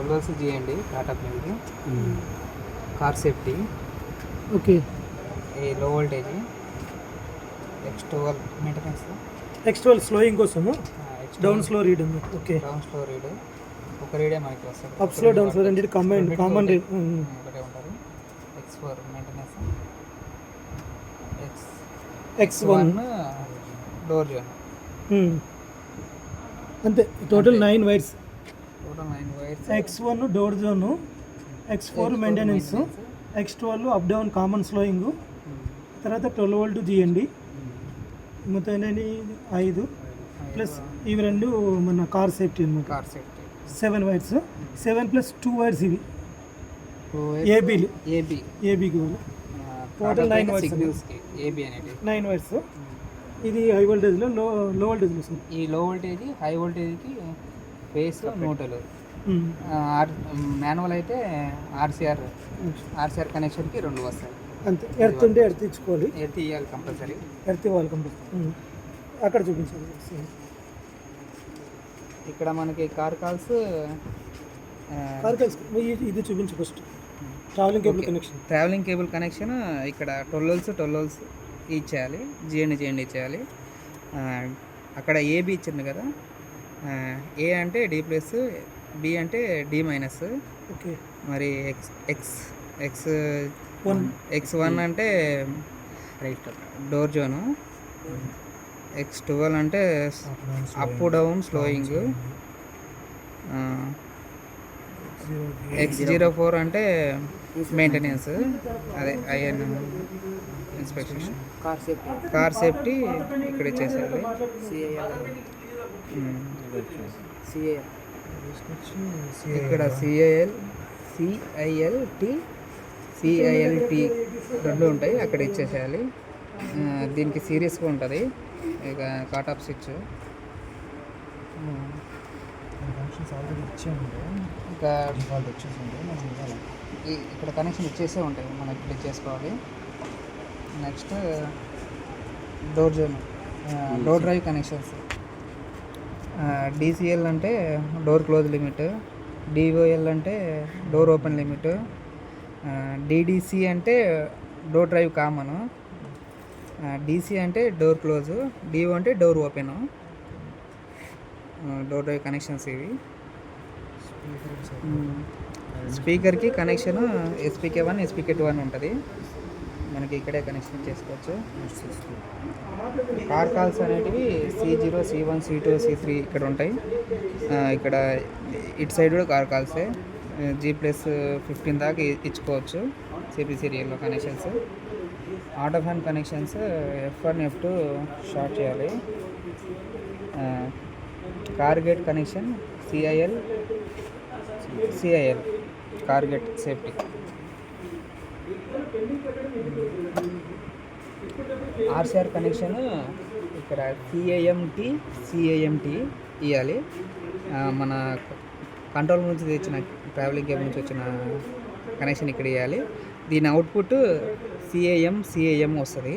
12 GND Tata ప్లేకి car safety okay. ఈ low voltage X12 maintenance X12 slowing కోసము down slow reed ఉంది. Okay. Down slow reed ఒక రీడే మనకి వస్తుంది. అప్ స్లో డౌన్ స్లో రెండింటి కామన్ రీడ్ ఒకటే ఉంటుంది. X4 maintenance X1 door zone అంతే. Total 9 wires. Wires. X1 door zone, X4 maintenance, X12 up down common slowing, తర్వాత 12 వోల్ట్ GND, మొత్తం 5 ప్లస్ ఇవి 2 మన కార్ సేఫ్టీ అనమాట. Car safety 7 wires. 7 plus 2 wires ఇవి ఏబీకి టోటల్ 9 వైర్స్. ఏబీ అనేది 9 wires. ఇది high వోల్టేజ్లో లో వోల్టేజ్లో సార్. ఈ లో వోల్టేజ్ హై వోల్టేజ్కి ఫేస్ న్యూట్రల్. మాన్యువల్ అయితే ఆర్సీఆర్ కనెక్షన్కి 2 వస్తాయి అంతే. ఎర్త్ ఉంటే ఎర్త్ ఇచ్చుకోవాలి. ఎర్త్ ఇవ్వాలి కంపల్సరీ. ఎర్త్ ఇవ్వాలి కంపల్సరీ. అక్కడ చూపించాలి. ఇక్కడ మనకి కార్ కాల్స్ ఇది చూపించు ఫస్ట్. ట్రావెలింగ్ కేబుల్ కనెక్షన్ ఇక్కడ 12 volts ఇచ్చేయాలి. జిఎండి ఇచ్చేయాలి. అక్కడ ఏబి ఇచ్చింది కదా, ఏ అంటే డి ప్లస్, బి అంటే డి మైనస్. ఓకే. మరి X1 అంటే డోర్ జోను, X12 అంటే అప్ డౌన్ స్లోయింగ్, X04 అంటే మెయింటెనెన్స్, అదే ఐఎన్ ఇన్స్పెక్షన్. కార్ సేఫ్టీ ఇక్కడ ఇచ్చేసేయాలి. ఇక్కడ CILT 2 ఉంటాయి, అక్కడ ఇచ్చేసేయాలి. దీనికి సీరియస్గా ఉంటుంది. ఇక కాట్ ఆఫ్ స్విచ్ ఇంకా ఇక్కడ కనెక్షన్ ఇచ్చేసే ఉంటాయి, మనం ఇక్కడ ఇచ్చేసుకోవాలి. Next door zone, door drive connections. DCL అంటే డోర్ క్లోజ్ లిమిట్, DOL అంటే డోర్ ఓపెన్ లిమిట్, DDC అంటే డోర్ డ్రైవ్ కామన్, DC అంటే డోర్ క్లోజ్, DO అంటే door open. Door drive connections ఇవి. స్పీకర్కి కనెక్షన్ SPK1 SPK2 అని ఉంటుంది, మనకి ఇక్కడే కనెక్షన్ చేసుకోవచ్చు. కార్ కాల్స్ అనేటివి C0 C1 C2 C3 ఇక్కడ ఉంటాయి. ఇక్కడ ఇటు సైడ్ కూడా కార్ కాల్సే. G+15 దాకా ఇచ్చుకోవచ్చు. CP సీరియల్లో connections. Auto fan connections F1 F2 short చేయాలి. Car gate connection CIL car gate safety. RCR connection ఇక్కడ CAMT ఇవ్వాలి. మన కంట్రోల్ నుంచి తెచ్చిన ట్రావెలింగ్ కేబుల్ నుంచి వచ్చిన కనెక్షన్ ఇక్కడ ఇవ్వాలి. దీని అవుట్పుట్ CAM వస్తుంది.